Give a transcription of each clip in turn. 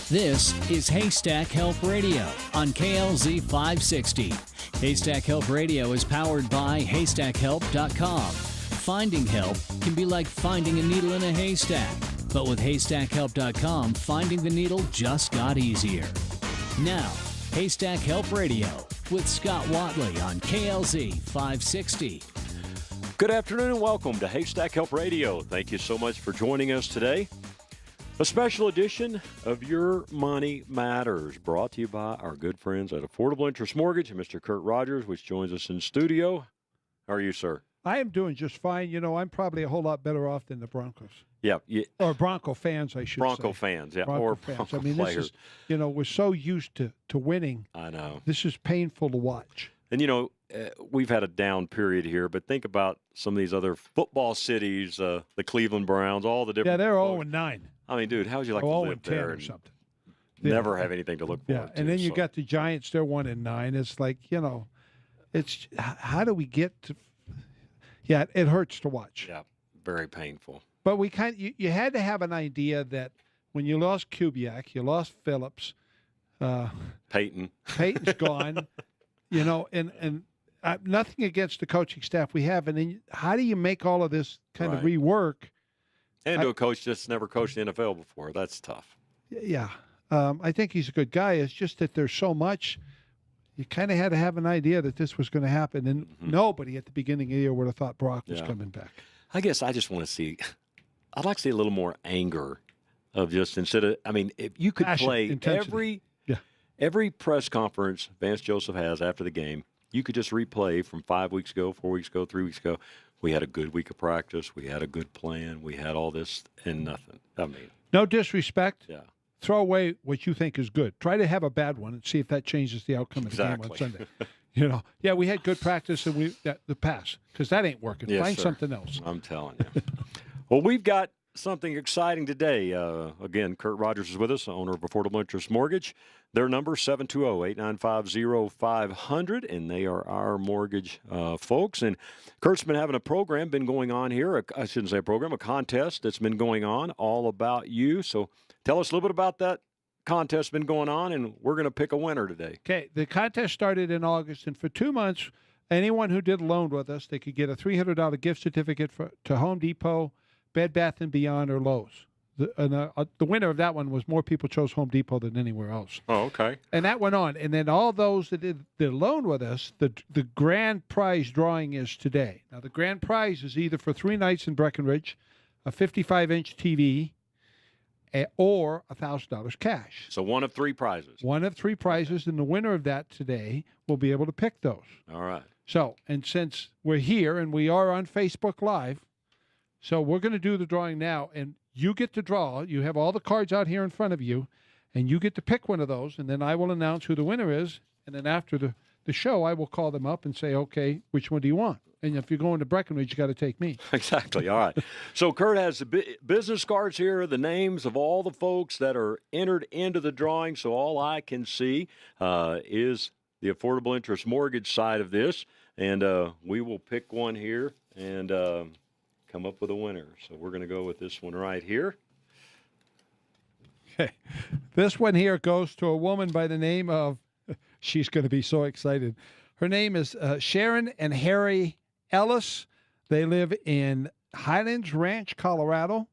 This is Haystack Help Radio on KLZ 560. Haystack Help Radio is powered by HaystackHelp.com. Finding help can be like finding a needle in a haystack, but with HaystackHelp.com, finding the needle just got easier. Now, Haystack Help Radio with Scott Watley on KLZ 560. Good afternoon and welcome to Haystack Help Radio. Thank you so much for joining us today. A special edition of Your Money Matters, brought to you by our good friends at Affordable Interest Mortgage and Mr. Kurt Rogers, which joins us in studio. How are you, sir? I am doing just fine. You know, I'm probably a whole lot better off than the Broncos. Yeah. Or Bronco fans, I should say. Bronco fans, yeah. Bronco or fans. Bronco I mean, players. This is, you know, we're so used to winning. I know. This is painful to watch. And, you know, we've had a down period here, but think about some of these other football cities, the Cleveland Browns, all the different. Yeah, they're 0-9. I mean, dude, how would you like to live there or something? Never have anything to look forward to? Yeah, and then you got the Giants, they're 1-9. It's like, you know, it's how do we get to – yeah, it hurts to watch. Yeah, very painful. But we you had to have an idea that when you lost Kubiak, you lost Phillips. Peyton's gone, you know, and nothing against the coaching staff we have. And then how do you make all of this kind of rework? And to a coach that's never coached the NFL before. That's tough. Yeah. I think he's a good guy. It's just that there's so much. You kind of had to have an idea that this was going to happen. And nobody at the beginning of the year would have thought Brock was coming back. I guess I just want to see – I'd like to see a little more anger of just instead of – I mean, if you could play every press conference Vance Joseph has after the game, you could just replay from 5 weeks ago, 4 weeks ago, 3 weeks ago. We had a good week of practice. We had a good plan. We had all this and nothing. I mean, no disrespect. Yeah. Throw away what you think is good. Try to have a bad one and see if that changes the outcome of the game on Sunday. You know, yeah, we had good practice and the pass because that ain't working. Yes, Find sir. something else. I'm telling you. Well, we've got something exciting today. Again, Kurt Rogers is with us, owner of Affordable Interest Mortgage. Their number, 720-895-0500, and they are our mortgage folks. And Kurt's been having a program, been going on here. I shouldn't say a program, a contest that's been going on all about you. So tell us a little bit about that contest been going on, and we're going to pick a winner today. Okay, the contest started in August, and for 2 months, anyone who did a loan with us, they could get a $300 gift certificate to Home Depot, Bed Bath & Beyond, or Lowe's. The winner of that one was more people chose Home Depot than anywhere else. Oh, okay. And that went on. And then all those that did the loan with us, the grand prize drawing is today. Now, the grand prize is either for 3 nights in Breckenridge, a 55-inch TV, or $1,000 cash. So one of 3 prizes. One of 3 prizes, and the winner of that today will be able to pick those. All right. So, and since we're here and we are on Facebook Live, so we're going to do the drawing now, and you get to draw. You have all the cards out here in front of you, and you get to pick one of those, and then I will announce who the winner is, and then after the show, I will call them up and say, okay, which one do you want? And if you're going to Breckenridge, you got to take me. Exactly. All right. So Kurt has the business cards here, the names of all the folks that are entered into the drawing. So all I can see is the Affordable Interest Mortgage side of this, and we will pick one here and come up with a winner. So we're going to go with this one right here. Okay. This one here goes to a woman by the name of, she's going to be so excited. Her name is Sharon and Harry Ellis. They live in Highlands Ranch, Colorado.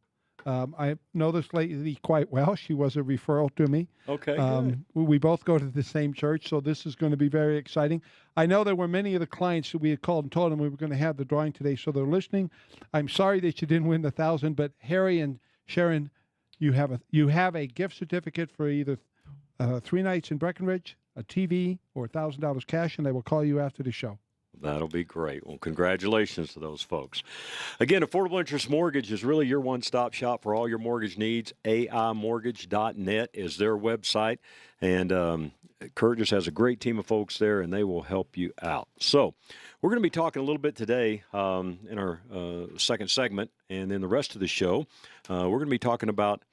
I know this lady quite well. She was a referral to me. Okay, good. We both go to the same church, so this is going to be very exciting. I know there were many of the clients who we had called and told them we were going to have the drawing today, so they're listening. I'm sorry that you didn't win the 1,000, but Harry and Sharon, you have a gift certificate for either 3 nights in Breckenridge, a TV, or $1,000 cash, and they will call you after the show. That'll be great. Well, congratulations to those folks. Again, Affordable Interest Mortgage is really your one-stop shop for all your mortgage needs. AImortgage.net is their website. And Kurt just has a great team of folks there, and they will help you out. So we're going to be talking a little bit today in our second segment, and then the rest of the show, we're going to be talking about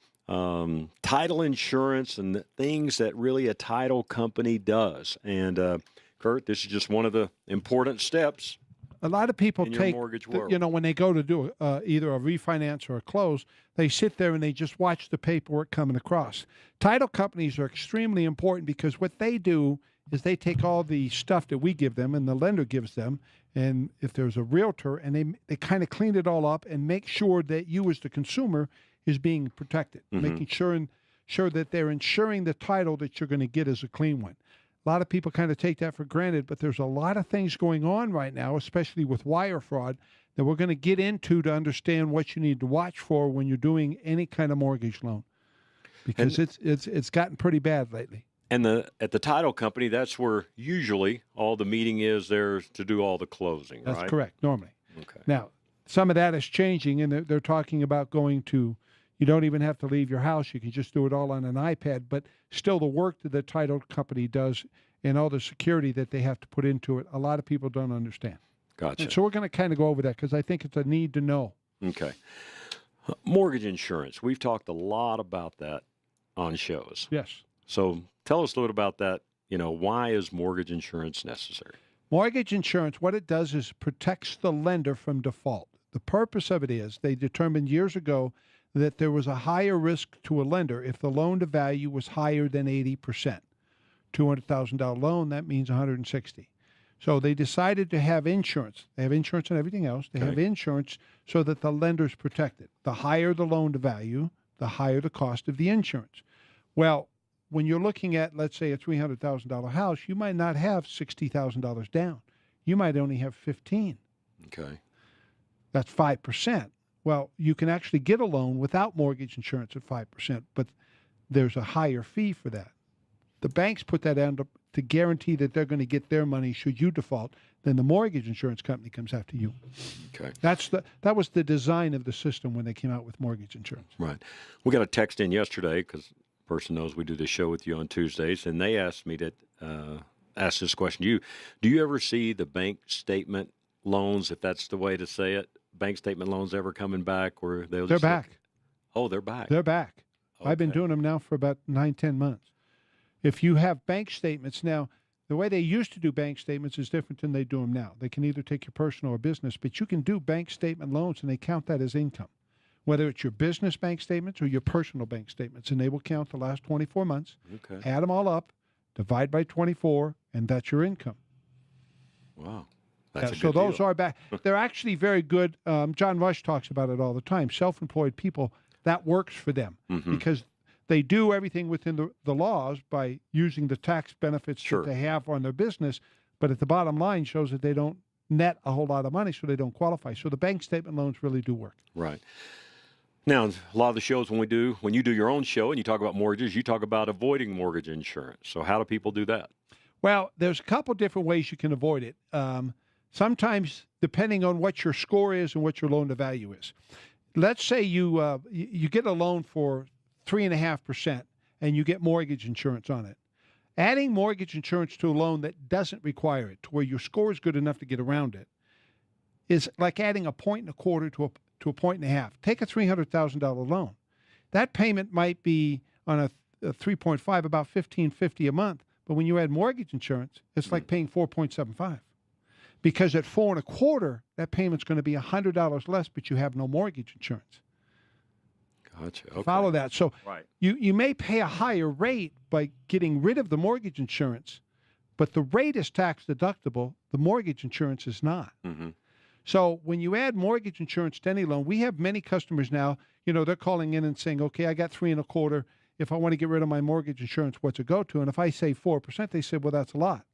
title insurance and the things that really a title company does. And Kurt, this is just one of the important steps. A lot of people in your mortgage world. When they go to do either a refinance or a close, they sit there and they just watch the paperwork coming across. Title companies are extremely important because what they do is they take all the stuff that we give them and the lender gives them, and if there's a realtor, and they kind of clean it all up and make sure that you as the consumer is being protected, making sure that they're ensuring the title that you're going to get is a clean one. A lot of people kind of take that for granted, but there's a lot of things going on right now, especially with wire fraud, that we're going to get into to understand what you need to watch for when you're doing any kind of mortgage loan, because it's gotten pretty bad lately. And at the title company, that's where usually all the meeting is there to do all the closing, right? That's correct, normally. Okay. Now, some of that is changing, and they're talking about going to, you don't even have to leave your house. You can just do it all on an iPad, but still the work that the title company does and all the security that they have to put into it, a lot of people don't understand. Gotcha. And so we're going to kind of go over that because I think it's a need to know. Okay. Mortgage insurance. We've talked a lot about that on shows. Yes. So tell us a little about that. Why is mortgage insurance necessary? Mortgage insurance, what it does is protects the lender from default. The purpose of it is they determined years ago that there was a higher risk to a lender if the loan to value was higher than 80%. $200,000 loan, that means $160,000. So they decided to have insurance. They have insurance and everything else. They have insurance so that the lender's protected. The higher the loan to value, the higher the cost of the insurance. Well, when you're looking at, let's say, a $300,000 house, you might not have $60,000 down. You might only have $15,000. Okay. That's 5%. Well, you can actually get a loan without mortgage insurance at 5%, but there's a higher fee for that. The banks put that down to guarantee that they're going to get their money should you default. Then the mortgage insurance company comes after you. Okay. That was the design of the system when they came out with mortgage insurance. Right. We got a text in yesterday because the person knows we do this show with you on Tuesdays, and they asked me to ask this question. Do you ever see the bank statement loans, if that's the way to say it, bank statement loans ever coming back? Where they're back. Oh, they're back. They're back. Okay. I've been doing them now for about 9-10 months. If you have bank statements now, the way they used to do bank statements is different than they do them now. They can either take your personal or business, but you can do bank statement loans and they count that as income, whether it's your business bank statements or your personal bank statements, and they will count the last 24 months, add them all up, divide by 24, and that's your income. Wow. That's a good so those deal. are back. They're actually very good. John Rush talks about it all the time. Self-employed people, that works for them because they do everything within the laws by using the tax benefits that they have on their business, but at the bottom line shows that they don't net a whole lot of money, so they don't qualify. So the bank statement loans really do work. Right. Now, a lot of the shows when you do your own show and you talk about mortgages, you talk about avoiding mortgage insurance. So how do people do that? Well, there's a couple different ways you can avoid it. Sometimes, depending on what your score is and what your loan to value is. Let's say you get a loan for 3.5% and you get mortgage insurance on it. Adding mortgage insurance to a loan that doesn't require it, to where your score is good enough to get around it, is like adding 1.25 to a 1.5. Take a $300,000 loan. That payment might be on a 3.5 about $1,550 a month, but when you add mortgage insurance, it's like paying 4.75. Because at 4.25, that payment's going to be $100 less, but you have no mortgage insurance. Gotcha. Okay. Follow that. So you may pay a higher rate by getting rid of the mortgage insurance, but the rate is tax deductible. The mortgage insurance is not. So when you add mortgage insurance to any loan, we have many customers now, they're calling in and saying, okay, I got 3.25. If I want to get rid of my mortgage insurance, what's it go to? And if I say 4%, they said, well, that's a lot.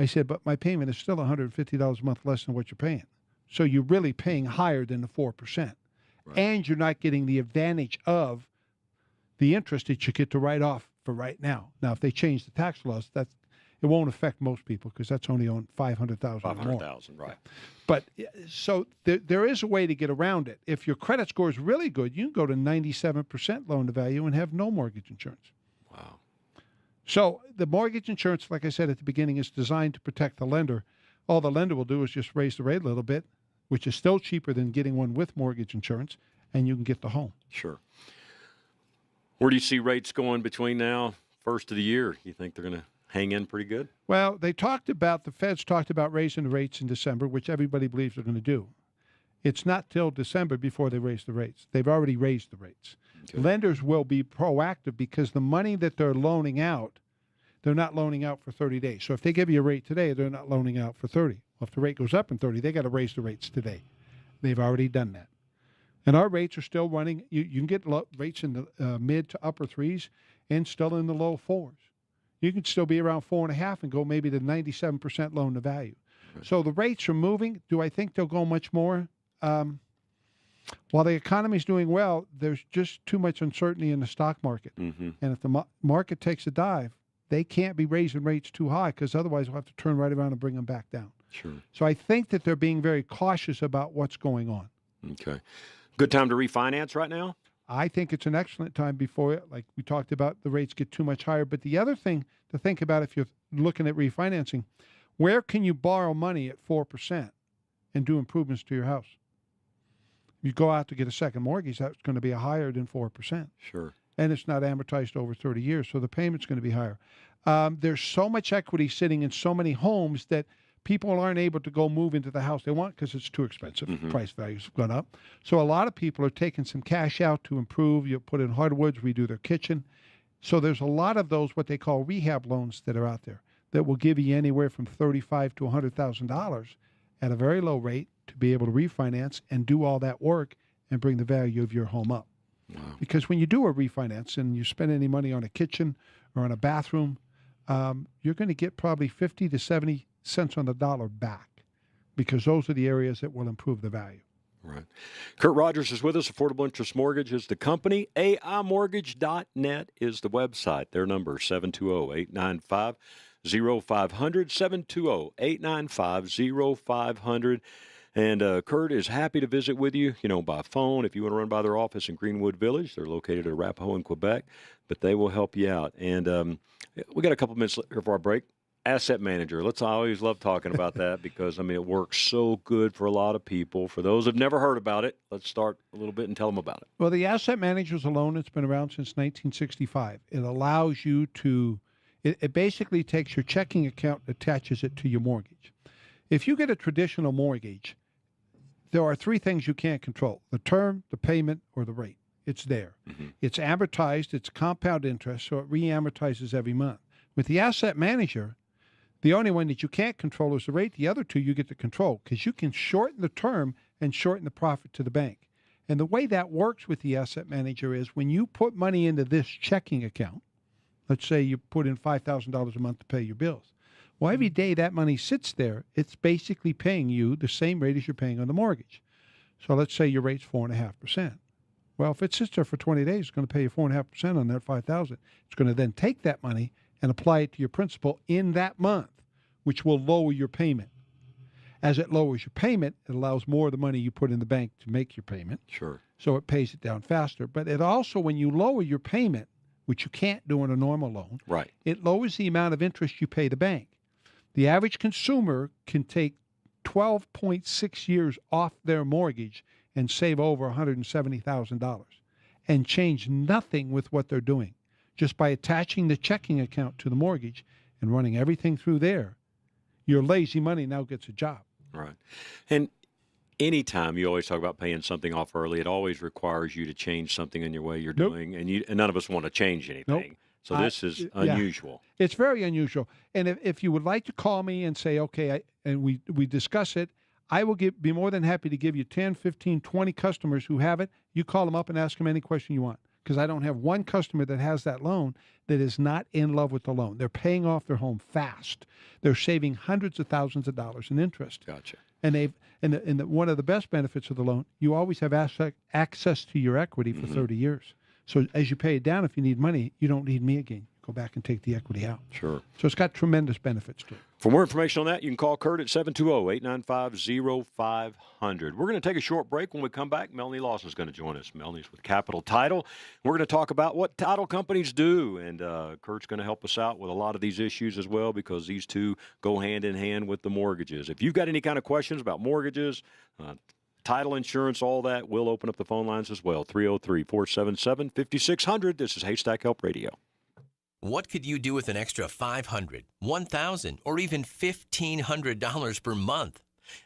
I said, but my payment is still $150 a month less than what you're paying. So you're really paying higher than the 4%. Right. And you're not getting the advantage of the interest that you get to write off for right now. Now, if they change the tax laws, it won't affect most people because that's only on $500,000 or more. $500,000, right. But so there is a way to get around it. If your credit score is really good, you can go to 97% loan to value and have no mortgage insurance. Wow. So the mortgage insurance, like I said at the beginning, is designed to protect the lender. All the lender will do is just raise the rate a little bit, which is still cheaper than getting one with mortgage insurance, and you can get the home. Sure. Where do you see rates going between now, first of the year? You think they're going to hang in pretty good? Well, the Feds talked about raising the rates in December, which everybody believes they're going to do. It's not till December before they raise the rates. They've already raised the rates. Okay. Lenders will be proactive because the money that they're loaning out, they're not loaning out for 30 days. So if they give you a rate today, they're not loaning out for 30. Well, if the rate goes up in 30, they got to raise the rates today. They've already done that. And our rates are still running. You can get rates in the mid to upper threes and still in the low fours. You can still be around 4.5 and go maybe to 97% loan to value. Right. So the rates are moving. Do I think they'll go much more? While the economy's doing well, there's just too much uncertainty in the stock market. Mm-hmm. And if the market takes a dive, they can't be raising rates too high because otherwise we'll have to turn right around and bring them back down. Sure. So I think that they're being very cautious about what's going on. Okay. Good time to refinance right now? I think it's an excellent time before, like we talked about, the rates get too much higher. But the other thing to think about if you're looking at refinancing, where can you borrow money at 4% and do improvements to your house? You go out to get a second mortgage, that's going to be higher than 4%. Sure. And it's not amortized over 30 years, so the payment's going to be higher. There's so much equity sitting in so many homes that people aren't able to go move into the house they want because it's too expensive. Mm-hmm. Price values have gone up. So a lot of people are taking some cash out to improve. You put in hardwoods, redo their kitchen. So there's a lot of those, what they call rehab loans that are out there that will give you anywhere from $35,000 to $100,000 at a very low rate to be able to refinance and do all that work and bring the value of your home up. Wow. Because when you do a refinance and you spend any money on a kitchen or on a bathroom, you're going to get probably 50 to 70 cents on the dollar back because those are the areas that will improve the value. Right. Kurt Rogers is with us. Affordable Interest Mortgage is the company. AImortgage.net is the website. Their number, 720-895-0500, 720-895-0500. And Kurt is happy to visit with you, by phone. If you want to run by their office in Greenwood Village, they're located at Arapahoe in Quebec, but they will help you out. And we got a couple minutes here for our break. Asset manager. I always love talking about that because, it works so good for a lot of people. For those who've never heard about it, let's start a little bit and tell them about it. Well, the asset manager is a loan that's been around since 1965. It allows you to, it basically takes your checking account and attaches it to your mortgage. If you get a traditional mortgage, there are three things you can't control: the term, the payment, or the rate. It's there. Mm-hmm. It's amortized. It's compound interest, so it re-amortizes every month. With the asset manager, the only one that you can't control is the rate. The other two you get to control because you can shorten the term and shorten the profit to the bank. And the way that works with the asset manager is when you put money into this checking account, let's say you put in $5,000 a month to pay your bills. Well, every day that money sits there, it's basically paying you the same rate as you're paying on the mortgage. So let's say your rate's 4.5%. Well, if it sits there for 20 days, it's going to pay you 4.5% on that $5,000. It's going to then take that money and apply it to your principal in that month, which will lower your payment. As it lowers your payment, it allows more of the money you put in the bank to make your payment. Sure. So it pays it down faster. But it also, when you lower your payment, which you can't do on a normal loan, right, it lowers the amount of interest you pay the bank. The average consumer can take 12.6 years off their mortgage and save over $170,000 and change nothing with what they're doing. Just by attaching the checking account to the mortgage and running everything through there, your lazy money now gets a job. Right. And anytime you always talk about paying something off early, it always requires you to change something in your way you're doing, and none of us want to change anything. Nope. So this is unusual. Yeah. It's very unusual. And if you would like to call me and say, okay, and we discuss it, I will be more than happy to give you 10, 15, 20 customers who have it. You call them up and ask them any question you want. Because I don't have one customer that has that loan that is not in love with the loan. They're paying off their home fast. They're saving hundreds of thousands of dollars in interest. Gotcha. And one of the best benefits of the loan, you always have access to your equity for 30 years. So as you pay it down, if you need money, you don't need me again. Go back and take the equity out. Sure. So it's got tremendous benefits to it. For more information on that, you can call Kurt at 720-895-0500. We're going to take a short break. When we come back, Melanie Lawson is going to join us. Melanie's with Capital Title. We're going to talk about what title companies do, and Kurt's going to help us out with a lot of these issues as well because these two go hand in hand with the mortgages. If you've got any kind of questions about mortgages, title insurance, all that, we'll open up the phone lines as well. 303-477-5600. This is Haystack Help Radio. What could you do with an extra $500, $1,000, or even $1,500 per month?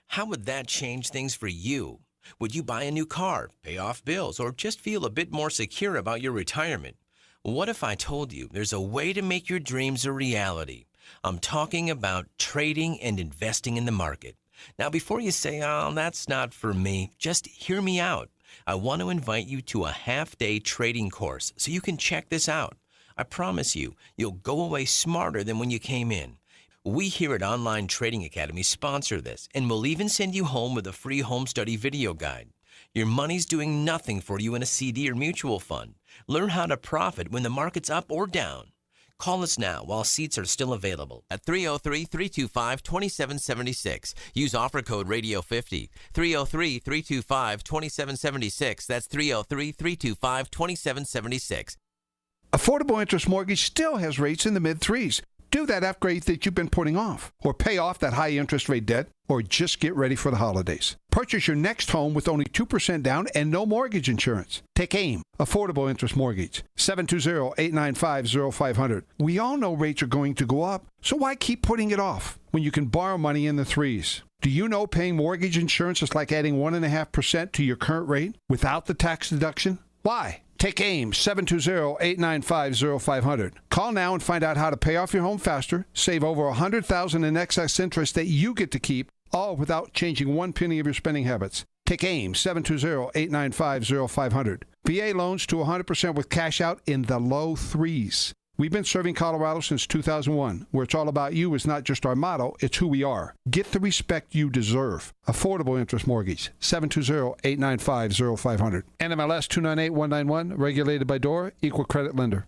How would that change things for you? Would you buy a new car, pay off bills, or just feel a bit more secure about your retirement? What if I told you there's a way to make your dreams a reality? I'm talking about trading and investing in the market. Now, before you say, oh, that's not for me, just hear me out. I want to invite you to a half-day trading course so you can check this out. I promise you, you'll go away smarter than when you came in. We here at Online Trading Academy sponsor this, and we'll even send you home with a free home study video guide. Your money's doing nothing for you in a CD or mutual fund. Learn how to profit when the market's up or down. Call us now while seats are still available at 303-325-2776. Use offer code radio50. 303-325-2776. That's 303-325-2776. Affordable Interest Mortgage still has rates in the mid-threes. Do that upgrade that you've been putting off, or pay off that high interest rate debt, or just get ready for the holidays. Purchase your next home with only 2% down and no mortgage insurance. Take AIM, Affordable Interest Mortgage, 720-895-0500. We all know rates are going to go up, so why keep putting it off when you can borrow money in the threes? Do you know paying mortgage insurance is like adding 1.5% to your current rate without the tax deduction? Why? Take AIM, 720-895-0500. Call now and find out how to pay off your home faster, save over $100,000 in excess interest that you get to keep, all without changing one penny of your spending habits. Take AIM, 720-895-0500. VA loans to 100% with cash out in the low threes. We've been serving Colorado since 2001. Where it's all about you is not just our motto, it's who we are. Get the respect you deserve. Affordable Interest Mortgage, 720-895-0500. NMLS 298191, regulated by DORA, equal credit lender.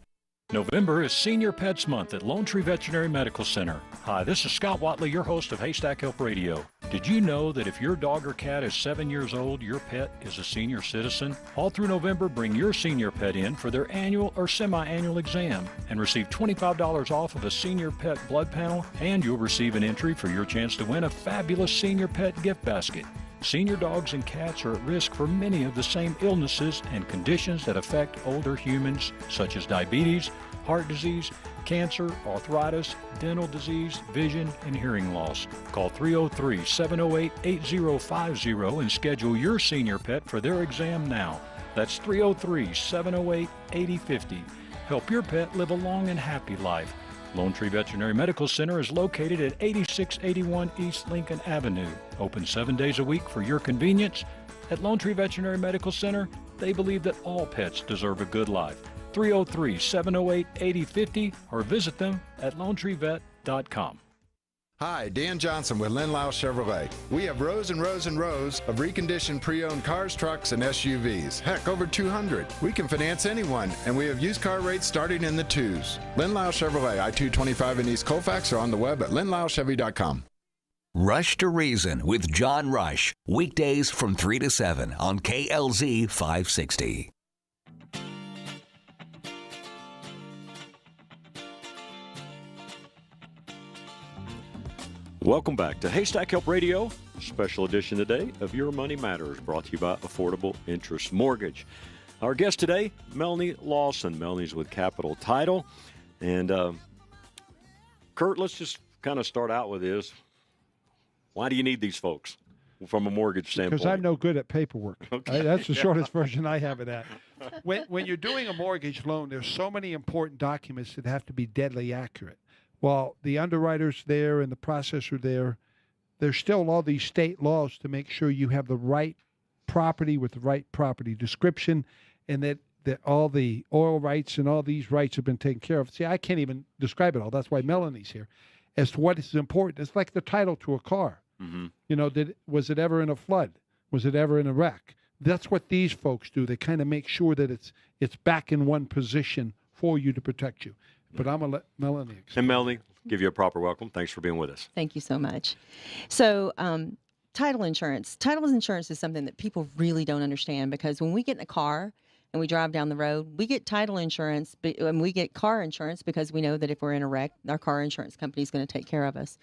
November is Senior Pets Month at Lone Tree Veterinary Medical Center. Hi, this is Scott Watley, your host of Haystack Help Radio. Did you know that if your dog or cat is 7 years old, your pet is a senior citizen? All through November, bring your senior pet in for their annual or semi-annual exam and receive $25 off of a senior pet blood panel, and you'll receive an entry for your chance to win a fabulous senior pet gift basket. Senior dogs and cats are at risk for many of the same illnesses and conditions that affect older humans, such as diabetes, heart disease, cancer, arthritis, dental disease, vision, and hearing loss. Call 303-708-8050 and schedule your senior pet for their exam now. That's 303-708-8050. Help your pet live a long and happy life. Lone Tree Veterinary Medical Center is located at 8681 East Lincoln Avenue. Open 7 days a week for your convenience. At Lone Tree Veterinary Medical Center, they believe that all pets deserve a good life. 303-708-8050 or visit them at LoneTreeVet.com. Hi, Dan Johnson with Linlau Chevrolet. We have rows and rows and rows of reconditioned pre-owned cars, trucks, and SUVs. Heck, over 200. We can finance anyone, and we have used car rates starting in the twos. Linlau Chevrolet, I-225 in East Colfax, or on the web at linlauchevy.com. Rush to Reason with John Rush. Weekdays from 3 to 7 on KLZ 560. Welcome back to Haystack Help Radio, special edition today of Your Money Matters, brought to you by Affordable Interest Mortgage. Our guest today, Melanie Lawson. Melanie's with Capital Title. And Kurt, let's just kind of start out with this. Why do you need these folks from a mortgage standpoint? Because I'm no good at paperwork. Okay. That's the shortest version I have it at. When you're doing a mortgage loan, there's so many important documents that have to be deadly accurate. While the underwriter's there and the processor there, there's still all these state laws to make sure you have the right property with the right property description, and that all the oil rights and all these rights have been taken care of. See, I can't even describe it all. That's why Melanie's here. As to what is important, it's like the title to a car. Mm-hmm. You know, was it ever in a flood? Was it ever in a wreck? That's what these folks do. They kind of make sure that it's back in one position for you to protect you. But I'm going to let Melanie explain. And Melanie, give you a proper welcome. Thanks for being with us. Thank you so much. So title insurance. Title insurance is something that people really don't understand, because when we get in a car and we drive down the road, we get title insurance and we get car insurance because we know that if we're in a wreck, our car insurance company is going to take care of us.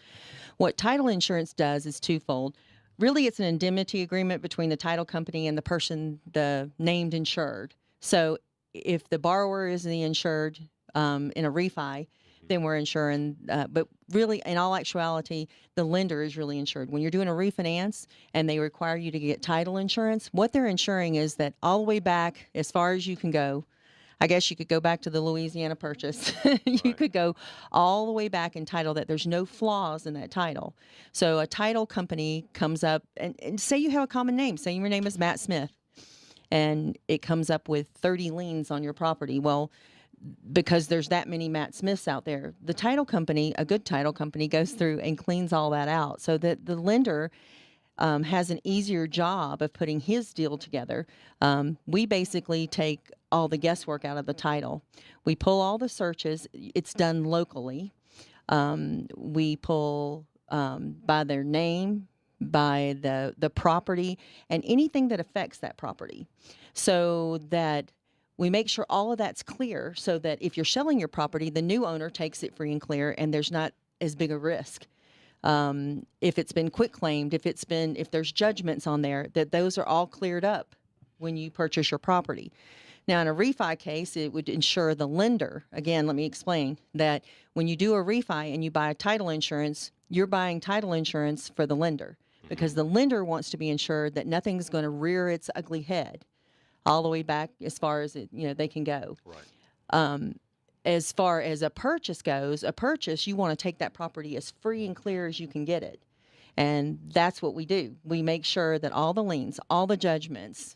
What title insurance does is twofold. Really, it's an indemnity agreement between the title company and the person, the named insured. So if the borrower is the insured, in a refi, then we're insuring. But really, in all actuality, the lender is really insured. When you're doing a refinance and they require you to get title insurance, what they're insuring is that all the way back, as far as you can go. I guess you could go back to the Louisiana Purchase. You could go all the way back in title, that there's no flaws in that title. So a title company comes up and say you have a common name. Say your name is Matt Smith, and it comes up with 30 liens on your property. Well, because there's that many Matt Smiths out there, the title company, a good title company, goes through and cleans all that out so that the lender has an easier job of putting his deal together. We basically take all the guesswork out of the title. We pull all the searches. It's done locally. We pull by their name, by the property, and anything that affects that property, so that we make sure all of that's clear, so that if you're selling your property, the new owner takes it free and clear, and there's not as big a risk. If it's been quitclaimed, if there's judgments on there, that those are all cleared up when you purchase your property. Now, in a refi case, it would insure the lender. Again, let me explain that when you do a refi and you buy title insurance, you're buying title insurance for the lender, because the lender wants to be insured that nothing's going to rear its ugly head all the way back as far as they can go. Right. As far as a purchase goes, you want to take that property as free and clear as you can get it. And that's what we do. We make sure that all the liens, all the judgments,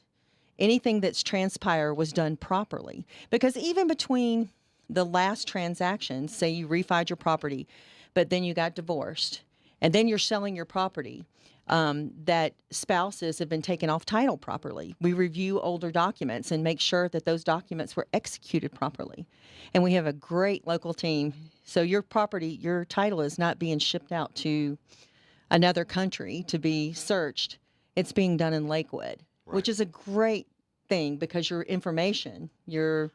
anything that's transpired was done properly. Because even between the last transactions, say you refied your property, but then you got divorced, and then you're selling your property, that spouses have been taken off title properly. We review older documents and make sure that those documents were executed properly. And we have a great local team. So your property, your title is not being shipped out to another country to be searched. It's being done in Lakewood, which is a great thing, because your information, your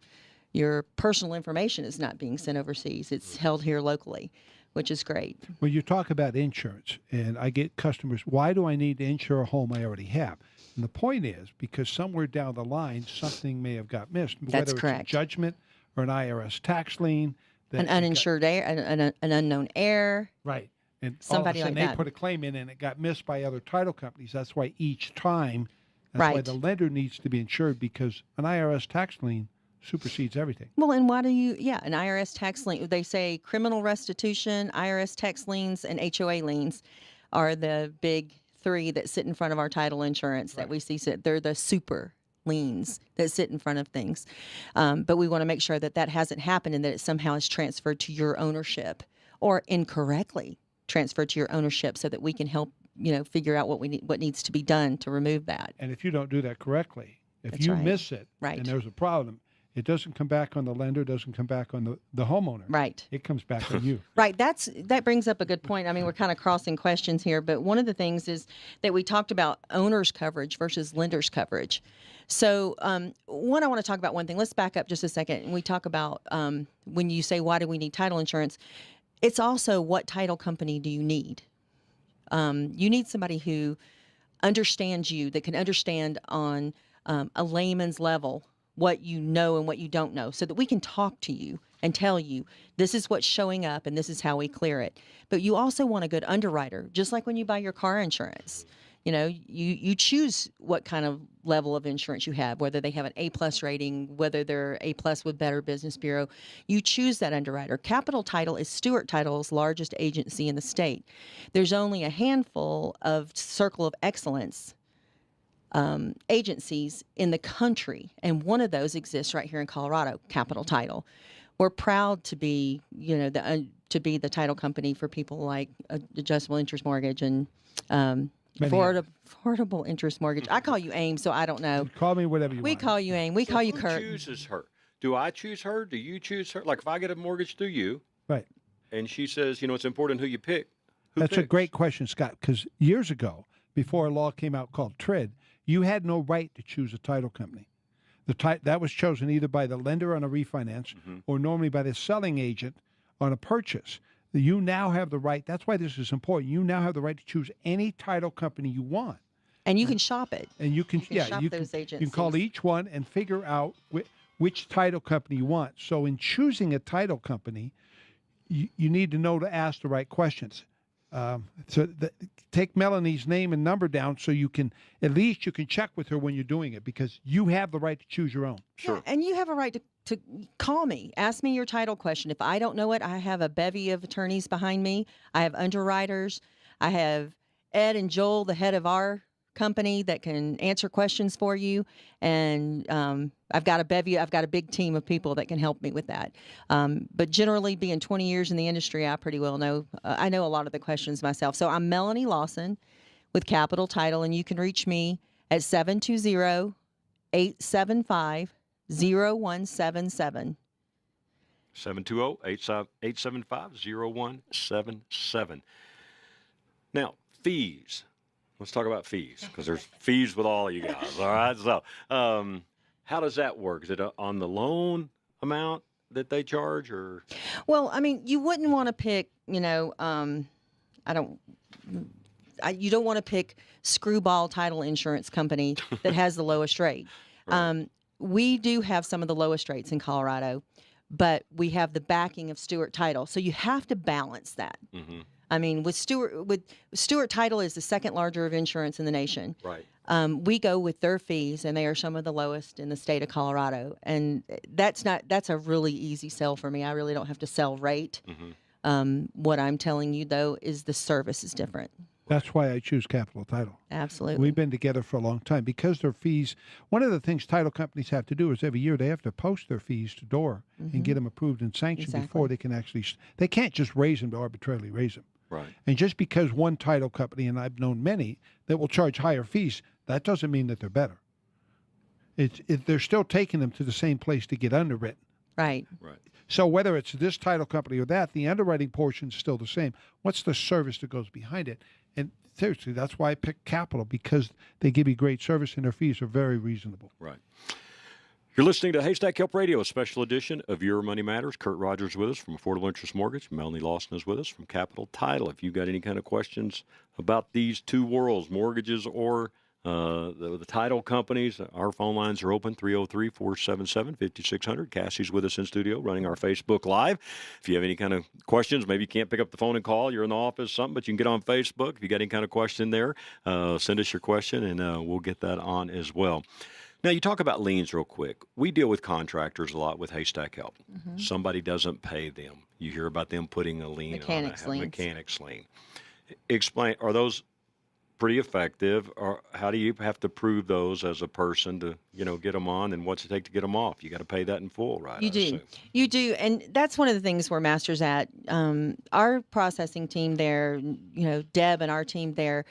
personal information is not being sent overseas. It's held here locally, which is great. When you talk about insurance, and I get customers, why do I need to insure a home I already have? And the point is, because somewhere down the line, something may have got missed. That's whether correct. It's a judgment or an IRS tax lien. An uninsured heir, an unknown heir. Right. And somebody all of a sudden like they that. put a claim in and it got missed by other title companies. That's why each time, that's why Right. the lender needs to be insured, because an IRS tax lien supersedes everything. Well, and why do you, an IRS tax lien, they say criminal restitution, IRS tax liens, and HOA liens are the big three that sit in front of our title insurance that we see sit. They're the super liens that sit in front of things. But we want to make sure that that hasn't happened and that it somehow is transferred to your ownership, or incorrectly transferred to your ownership, so that we can help, figure out what needs to be done to remove that. And if you don't do that correctly, if That's you right. miss it and there's a problem, it doesn't come back on the lender, doesn't come back on the homeowner. Right. It comes back on you. Right. That brings up a good point. I mean, we're kind of crossing questions here, but one of the things is that we talked about owner's coverage versus lender's coverage. So, I want to talk about one thing. Let's back up just a second. And we talk about when you say, why do we need title insurance? It's also, what title company do you need? You need somebody who understands you, that can understand on a layman's level what you know and what you don't know, so that we can talk to you and tell you this is what's showing up and this is how we clear it. But you also want a good underwriter, just like when you buy your car insurance. You choose what kind of level of insurance you have, whether they have an A+ rating, whether they're A+ with Better Business Bureau. You choose that underwriter. Capital Title is Stewart Title's largest agency in the state. There's only a handful of Circle of Excellence agencies in the country, and one of those exists right here in Colorado, Capital Title. We're proud to be, to be the title company for people like adjustable interest mortgage and affordable interest mortgage. I call you AIM, so I don't know. Call me whatever you We want. call you AIM. We call you Kurt. Who chooses her? Do I choose her? Do you choose her? Like, if I get a mortgage through you, Right. and she says, it's important who you pick. That's a picks? great question, Scott, because years ago, before a law came out called TRID, you had no right to choose a title company. That was chosen either by the lender on a refinance or normally by the selling agent on a purchase. You now have the right. That's why this is important. You now have the right to choose any title company you want. And you can shop it. And you can shop you those can call agencies. each one and figure out which title company you want. So in choosing a title company, you need to know to ask the right questions. Take Melanie's name and number down so you can check with her when you're doing it, because you have the right to choose your own. Sure. Yeah, and you have a right to call me. Ask me your title question. If I don't know it, I have a bevy of attorneys behind me. I have underwriters. I have Ed and Joel, the head of our company, that can answer questions for you. And I've got a big team of people that can help me with that. But generally, being 20 years in the industry, I pretty well know, I know a lot of the questions myself. So I'm Melanie Lawson with Capital Title, and you can reach me at 720-875-0177. 720-875-0177. Now, fees. Let's talk about fees, because there's fees with all of you guys. All right. So, how does that work? Is it on the loan amount that they charge, or? Well, I mean, you wouldn't want to pick, you don't want to pick Screwball Title Insurance Company that has the lowest rate. Right. We do have some of the lowest rates in Colorado, but we have the backing of Stewart Title. So you have to balance that. Mm-hmm. I mean, with Stewart Title is the second larger of insurance in the nation. Right. We go with their fees, and they are some of the lowest in the state of Colorado. And that's a really easy sell for me. I really don't have to sell rate. Mm-hmm. What I'm telling you, though, is the service is different. That's why I choose Capital Title. Absolutely. We've been together for a long time because their fees. One of the things title companies have to do is every year they have to post their fees to DOR and get them approved and sanctioned before they can actually. They can't just raise them to arbitrarily raise them. Right. And just because one title company, and I've known many, that will charge higher fees, that doesn't mean that they're better. They're still taking them to the same place to get underwritten. Right. Right. So whether it's this title company or that, the underwriting portion is still the same. What's the service that goes behind it? And seriously, that's why I picked Capital, because they give you great service and their fees are very reasonable. Right. You're listening to Haystack Help Radio, a special edition of Your Money Matters. Kurt Rogers with us from Affordable Interest Mortgage. Melanie Lawson is with us from Capital Title. If you've got any kind of questions about these two worlds, mortgages or the title companies, our phone lines are open, 303-477-5600. Cassie's with us in studio running our Facebook Live. If you have any kind of questions, maybe you can't pick up the phone and call, you're in the office, something, but you can get on Facebook. If you got any kind of question there, send us your question, and we'll get that on as well. Now, you talk about liens real quick. We deal with contractors a lot with Haystack Help. Mm-hmm. Somebody doesn't pay them. You hear about them putting a lien on a mechanics lien. Explain, are those pretty effective, or how do you have to prove those as a person to, get them on, and what's it take to get them off? You got to pay that in full, right? You do. And that's one of the things we're masters at. Our processing team there, Deb and our team there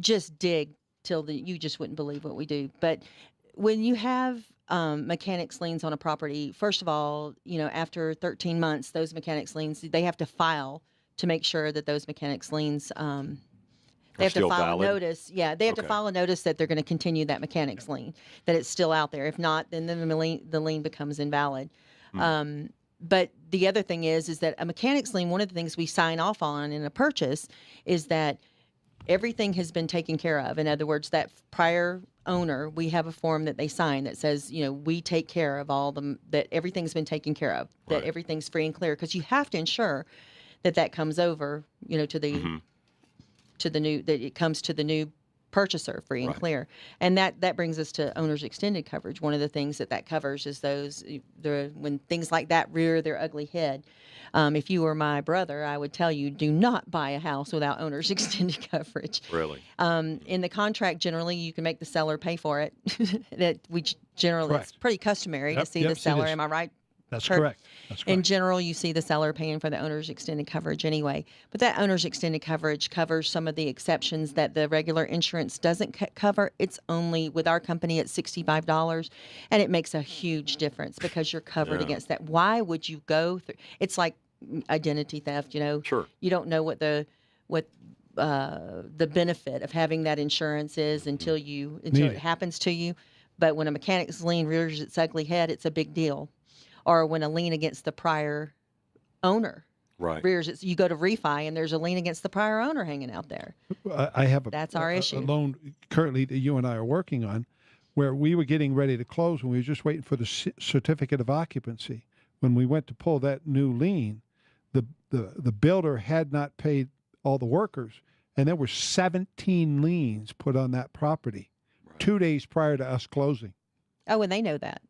just dig till you just wouldn't believe what we do. But when you have mechanics liens on a property, first of all, after 13 months, those mechanics liens, they have to file to make sure that those mechanics liens, they have to file a notice. Yeah, they have to file a notice that they're going to continue that mechanics lien, that it's still out there. If not, then the lien becomes invalid. But the other thing is that a mechanics lien, one of the things we sign off on in a purchase is that everything has been taken care of. In other words, that prior owner, we have a form that they sign that says, we take care of that everything's been taken care of, that everything's free and clear, because you have to ensure that comes over, to the new, that it comes to the new purchaser free and clear. And that brings us to owner's extended coverage. One of the things that covers is when things like that rear their ugly head. If you were my brother, I would tell you, do not buy a house without owner's extended coverage. Really? In the contract, generally, you can make the seller pay for it. It's pretty customary to see the seller. Am I right? That's correct. In general, you see the seller paying for the owner's extended coverage anyway. But that owner's extended coverage covers some of the exceptions that the regular insurance doesn't cover. It's only, with our company, it's $65, and it makes a huge difference because you're covered against that. Why would you go through? It's like identity theft, Sure. You don't know what the benefit of having that insurance is until it happens to you. But when a mechanic's lien rears its ugly head, it's a big deal. Or when a lien against the prior owner rears its, you go to refi and there's a lien against the prior owner hanging out there. I have that's our issue. A loan currently that you and I are working on, where we were getting ready to close and we were just waiting for the certificate of occupancy. When we went to pull that new lien, the builder had not paid all the workers, and there were 17 liens put on that property 2 days prior to us closing. Oh, and they know that.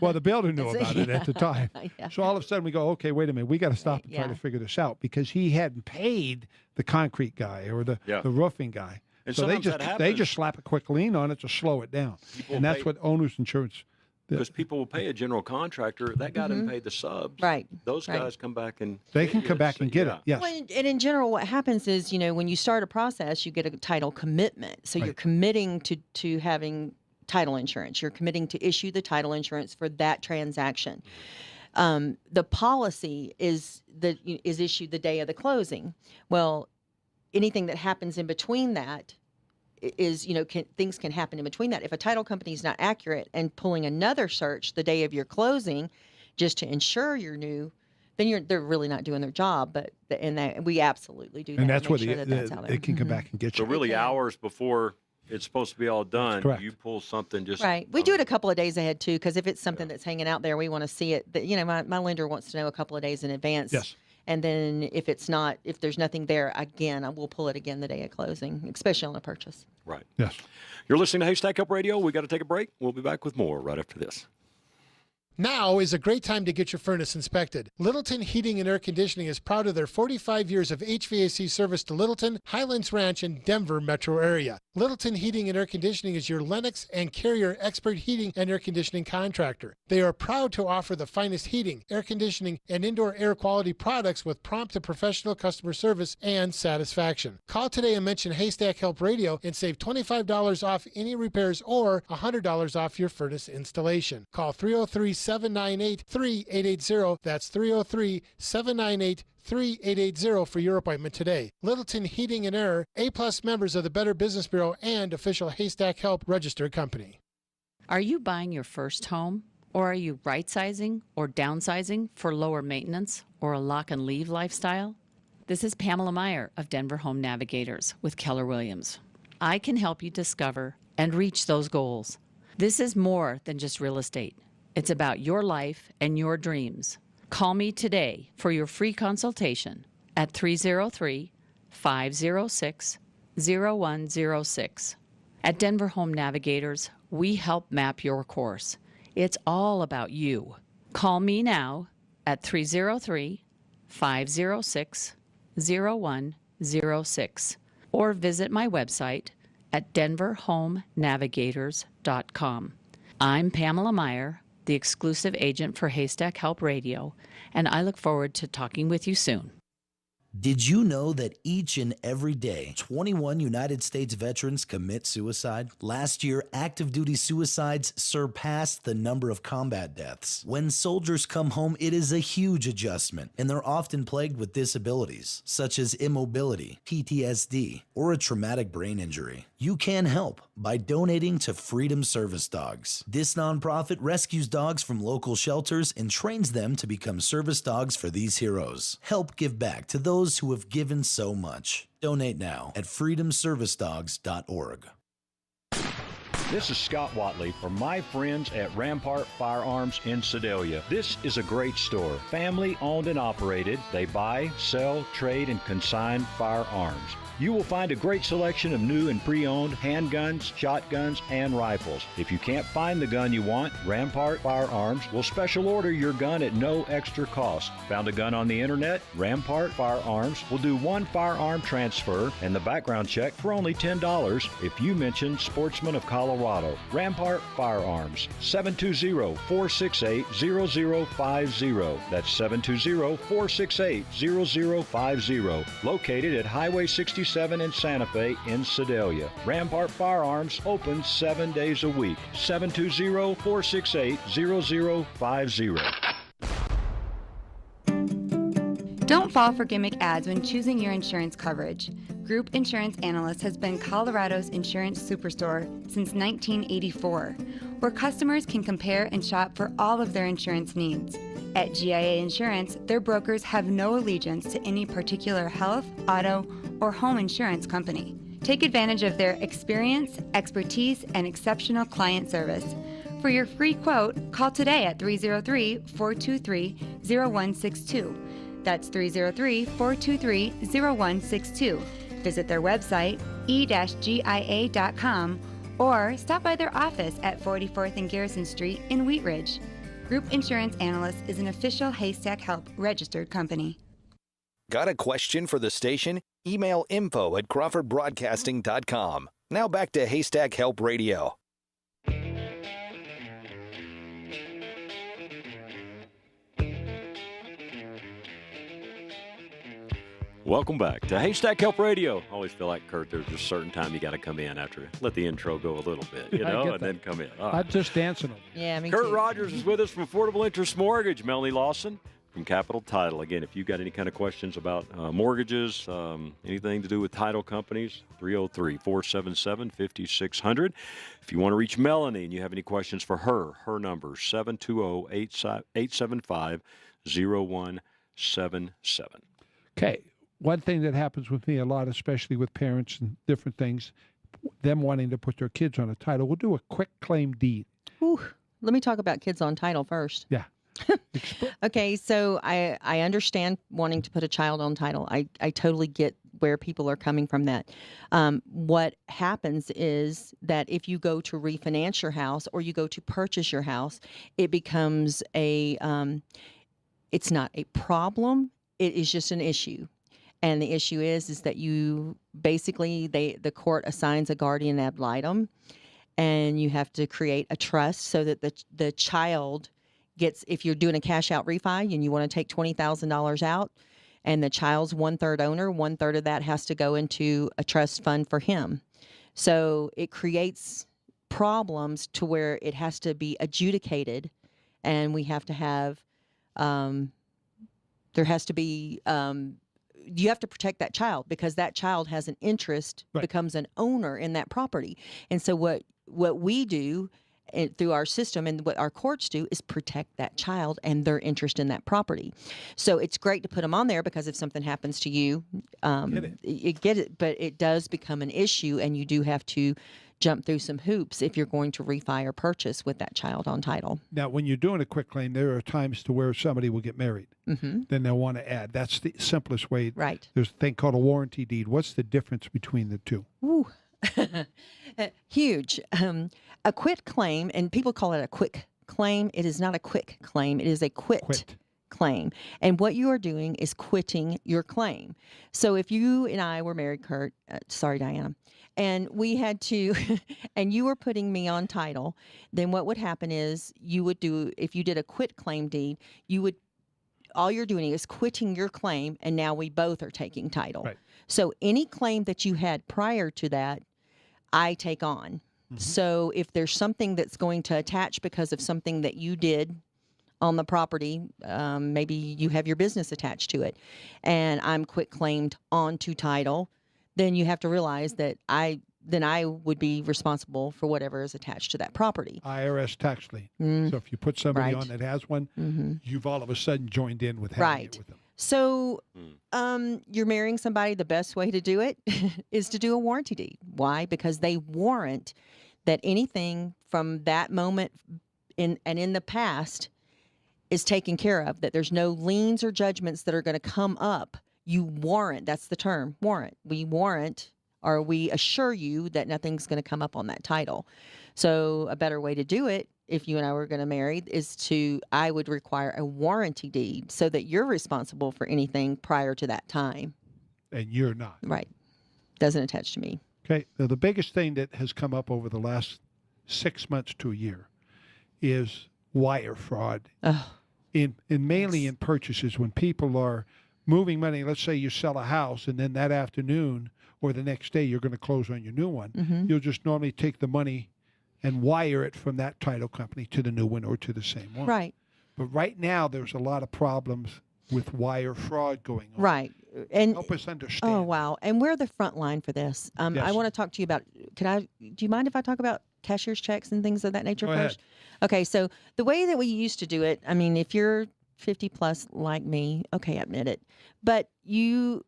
Well, the builder knew about it at the time. Yeah. So all of a sudden we go, okay, wait a minute, we got to stop and try to figure this out, because he hadn't paid the concrete guy or the roofing guy. And so they just slap a quick lien on it to slow it down. And that's what owner's insurance. Because people will pay a general contractor. That guy didn't pay the subs. Right. Those guys come back and they can come back and get it. Yes. Well, and in general, what happens is, when you start a process, you get a title commitment. So you're committing to having title insurance. You're committing to issue the title insurance for that transaction. The policy is issued the day of the closing. Well, anything that happens in between that is, things can happen in between that. If a title company is not accurate and pulling another search the day of your closing just to ensure you're new, then they're really not doing their job. But we absolutely do that. And that's what they can come back and get you. So really hours before it's supposed to be all done, you pull something just... Right. We do it a couple of days ahead, too, because if it's something that's hanging out there, we want to see it. My lender wants to know a couple of days in advance. Yes. And then if there's nothing there, again, I will pull it again the day of closing, especially on a purchase. Right. Yes. You're listening to Haystack Help Radio. We got to take a break. We'll be back with more right after this. Now is a great time to get your furnace inspected. Littleton Heating and Air Conditioning is proud of their 45 years of HVAC service to Littleton, Highlands Ranch, and Denver metro area. Littleton Heating and Air Conditioning is your Lennox and Carrier expert heating and air conditioning contractor. They are proud to offer the finest heating, air conditioning, and indoor air quality products with prompt and professional customer service and satisfaction. Call today and mention Haystack Help Radio and save $25 off any repairs or $100 off your furnace installation. Call 303-798-3880. That's 303-798-3880 for your appointment today. Littleton Heating and Air, A-plus members of the Better Business Bureau and official Haystack Help registered company. Are you buying your first home? Or are you right-sizing or downsizing for lower maintenance or a lock-and-leave lifestyle? This is Pamela Meyer of Denver Home Navigators with Keller Williams. I can help you discover and reach those goals. This is more than just real estate. It's about your life and your dreams. Call me today for your free consultation at 303-506-0106. At Denver Home Navigators, we help map your course. It's all about you. Call me now at 303-506-0106 or visit my website at denverhomenavigators.com. I'm Pamela Meyer, the exclusive agent for Haystack Help Radio, and I look forward to talking with you soon. Did you know that each and every day, 21 United States veterans commit suicide? Last year, active duty suicides surpassed the number of combat deaths. When soldiers come home, it is a huge adjustment, and they're often plagued with disabilities, such as immobility, PTSD, or a traumatic brain injury. You can help by donating to Freedom Service Dogs. This nonprofit rescues dogs from local shelters and trains them to become service dogs for these heroes. Help give back to those who have given so much. Donate now at freedomservicedogs.org. This is Scott Watley for my friends at Rampart Firearms in Sedalia. This is a great store, family owned and operated. They buy, sell, trade, and consign firearms. You will find a great selection of new and pre-owned handguns, shotguns, and rifles. If you can't find the gun you want, Rampart Firearms will special order your gun at no extra cost. Found a gun on the internet? Rampart Firearms will do one firearm transfer and the background check for only $10 if you mention Sportsman of Colorado. Rampart Firearms, 720-468-0050. That's 720-468-0050. Located at Highway 67 in Santa Fe in Sedalia. Rampart Firearms open 7 days a week. 720-468-0050. Don't fall for gimmick ads when choosing your insurance coverage. Group Insurance Analyst has been Colorado's insurance superstore since 1984, where customers can compare and shop for all of their insurance needs. At GIA Insurance, their brokers have no allegiance to any particular health, auto, or home insurance company. Take advantage of their experience, expertise, and exceptional client service. For your free quote, call today at 303-423-0162. That's 303-423-0162. Visit their website, e-gia.com, or stop by their office at 44th and Garrison Street in Wheat Ridge. Group Insurance Analyst is an official Haystack Help registered company. Got a question for the station? Email info@crawfordbroadcasting.com. Now back to Haystack Help Radio. Welcome back to Haystack Help Radio. I always feel like, Kurt, there's a certain time you got to come in after, let the intro go a little bit, and then come in. I'm just dancing over. Yeah, me Kurt too. Rogers is with us from Affordable Interest Mortgage. Melanie Lawson from Capital Title. Again, if you've got any kind of questions about mortgages, anything to do with title companies, 303-477-5600. If you want to reach Melanie and you have any questions for her, her number, 720-875-0177. Okay. One thing that happens with me a lot, especially with parents and different things, them wanting to put their kids on a title, we'll do a quick claim deed. Ooh, let me talk about kids on title first. Yeah. Okay, so I understand wanting to put a child on title. I totally get where people are coming from that. What happens is that if you go to refinance your house or you go to purchase your house, it becomes it's not a problem. It is just an issue. And the issue is that you basically, the court assigns a guardian ad litem, and you have to create a trust so that the child gets, if you're doing a cash out refi and you want to take $20,000 out and the child's 1/3 owner, 1/3 of that has to go into a trust fund for him. So it creates problems to where it has to be adjudicated, and we have to have, there has to be, you have to protect that child because that child has an interest, right, becomes an owner in that property. And so what we do through our system and what our courts do is protect that child and their interest in that property. So it's great to put them on there because if something happens to you, you get it, but it does become an issue, and you do have to jump through some hoops if you're going to refi or purchase with that child on title. Now, when you're doing a quick claim, there are times to where somebody will get married. Mm-hmm. Then they'll want to add. That's the simplest way. Right. There's a thing called a warranty deed. What's the difference between the two? Ooh. Huge. A quit claim, and people call it a quick claim. It is not a quick claim. It is a quit claim. And what you are doing is quitting your claim. So if you and I were married, Kurt, sorry, Diana, and we had to, and you were putting me on title, then what would happen is you would do, if you did a quit claim deed, you would, all you're doing is quitting your claim, and now we both are taking title. Right. So any claim that you had prior to that, I take on. Mm-hmm. So if there's something that's going to attach because of something that you did on the property, maybe you have your business attached to it, and I'm quit claimed onto title, then you have to realize that I would be responsible for whatever is attached to that property. IRS tax lien. So if you put somebody on that has one, you've all of a sudden joined in with having it with them. So you're marrying somebody, the best way to do it is to do a warranty deed. Why? Because they warrant that anything from that moment in the past is taken care of, that there's no liens or judgments that are going to come up. You warrant, that's the term, warrant. We warrant, or we assure you that nothing's going to come up on that title. So a better way to do it, if you and I were going to marry, is I would require a warranty deed so that you're responsible for anything prior to that time. And you're not. Right. Doesn't attach to me. Okay. Now, the biggest thing that has come up over the last 6 months to a year is wire fraud. Mainly in purchases, when people are moving money. Let's say you sell a house, and then that afternoon or the next day you're going to close on your new one. Mm-hmm. You'll just normally take the money and wire it from that title company to the new one or to the same one. Right. But right now there's a lot of problems with wire fraud going on. Right. And help us understand. Oh, wow. And we're the front line for this. Yes. I want to talk to you about, do you mind if I talk about cashier's checks and things of that nature Go first? ahead. Okay. So the way that we used to do it, I mean, if you're 50 plus like me. Okay, I admit it. But we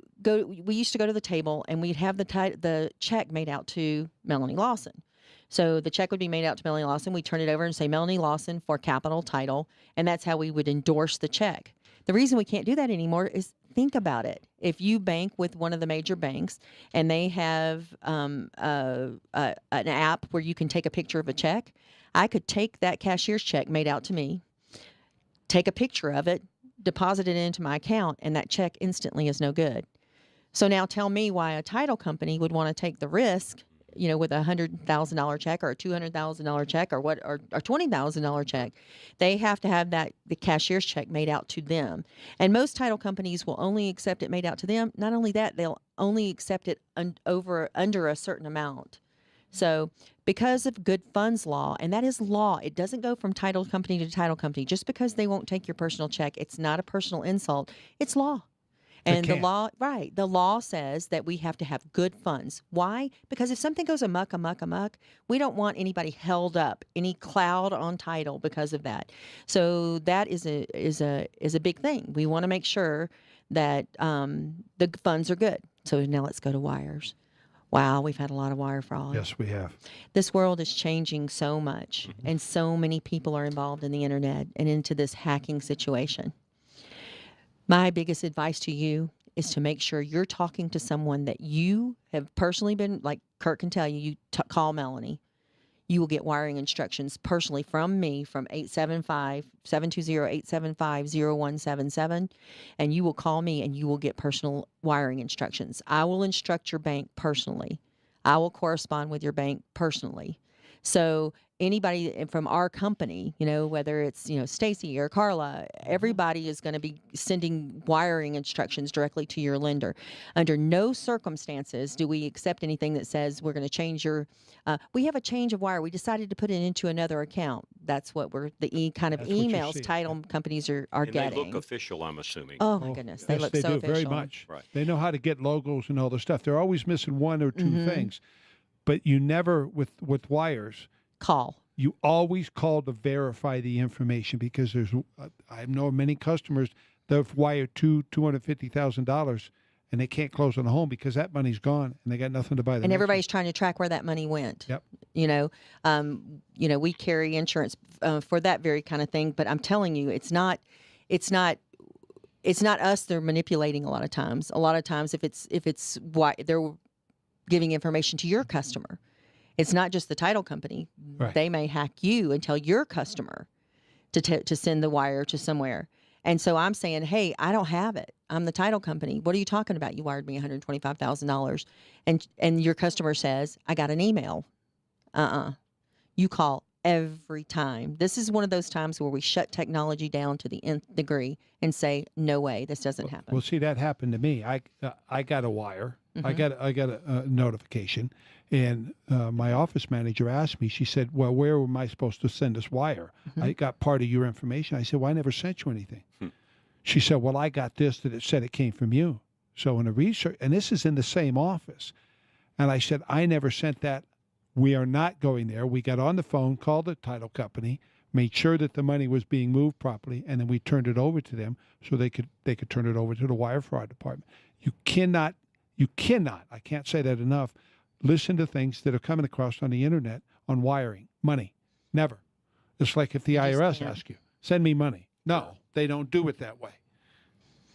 used to go to the table and we'd have the check made out to Melanie Lawson. So the check would be made out to Melanie Lawson. We'd turn it over and say Melanie Lawson for capital title. And that's how we would endorse the check. The reason we can't do that anymore is, think about it. If you bank with one of the major banks and they have an app where you can take a picture of a check, I could take that cashier's check made out to me, take a picture of it, deposit it into my account, and that check instantly is no good. So now tell me why a title company would want to take the risk, with a $100,000 check or a $200,000 check or $20,000 check. They have to have the cashier's check made out to them. And most title companies will only accept it made out to them. Not only that, they'll only accept it under a certain amount. So because of good funds law, and that is law, it doesn't go from title company to title company. Just because they won't take your personal check, it's not a personal insult. It's law. And the law says that we have to have good funds. Why? Because if something goes amok, we don't want anybody held up, any cloud on title because of that. So that is a big thing. We want to make sure that the funds are good. So now let's go to wires. Wow, we've had a lot of wire fraud. Yes, we have. This world is changing so much, and so many people are involved in the internet and into this hacking situation. My biggest advice to you is to make sure you're talking to someone that you have personally been, like Kurt can tell you, call Melanie. You will get wiring instructions personally from me from 720-875-0177. And you will call me and you will get personal wiring instructions. I will instruct your bank personally. I will correspond with your bank personally. So anybody from our company, whether it's, Stacy or Carla, everybody is going to be sending wiring instructions directly to your lender. Under no circumstances do we accept anything that says we're going to change we have a change of wire. We decided to put it into another account. That's what emails title companies are and getting. They look official, I'm assuming. Oh my goodness. They look they so do official. very much. Right. They know how to get logos and all the stuff. They're always missing one or two things. But you never, with wires, call. You always call to verify the information, because I know many customers that have wired $250,000 and they can't close on a home because that money's gone and they got nothing to buy. And everybody's trying to track where that money went. Yep. We carry insurance for that very kind of thing. But I'm telling you, it's not us they're manipulating a lot of times. A lot of times, if it's why they're giving information to your customer. It's not just the title company. Right. They may hack you and tell your customer to send the wire to somewhere. And so I'm saying, hey, I don't have it. I'm the title company. What are you talking about? You wired me $125,000. And your customer says, I got an email. You call every time. This is one of those times where we shut technology down to the nth degree and say, no way, this doesn't happen. Well, see, that happened to me. I got a wire. I got a notification, and my office manager asked me. She said, "Well, where am I supposed to send this wire? I got part of your information." I said, "Well, I never sent you anything." She said, "Well, I got this that it said it came from you." So in a research, and this is in the same office, and I said, "I never sent that. We are not going there." We got on the phone, called the title company, made sure that the money was being moved properly, and then we turned it over to them so they could turn it over to the wire fraud department. You cannot, I can't say that enough, listen to things that are coming across on the internet on wiring money. Never. It's like if the IRS asks you, send me money. No, they don't do it that way.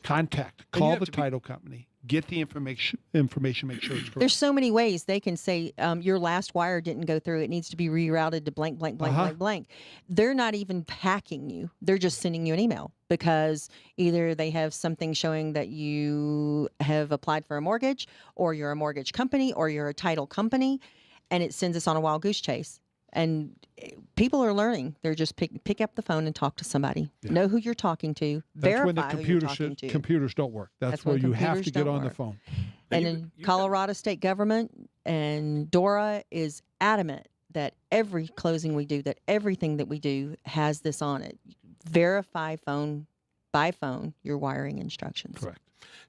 Call the title company, get the information, make sure it's correct. There's so many ways they can say your last wire didn't go through. It needs to be rerouted to blank, blank, blank, blank, blank. They're not even hacking you. They're just sending you an email because either they have something showing that you have applied for a mortgage, or you're a mortgage company, or you're a title company, and it sends us on a wild goose chase. And people are learning. They're just pick up the phone and talk to somebody. Yeah. Know who you're talking to. That's when the verify computers don't work. That's where you have to get on the phone. And in Colorado state government, and DORA is adamant that every closing we do, that everything that we do has this on it. Verify by phone your wiring instructions. Correct.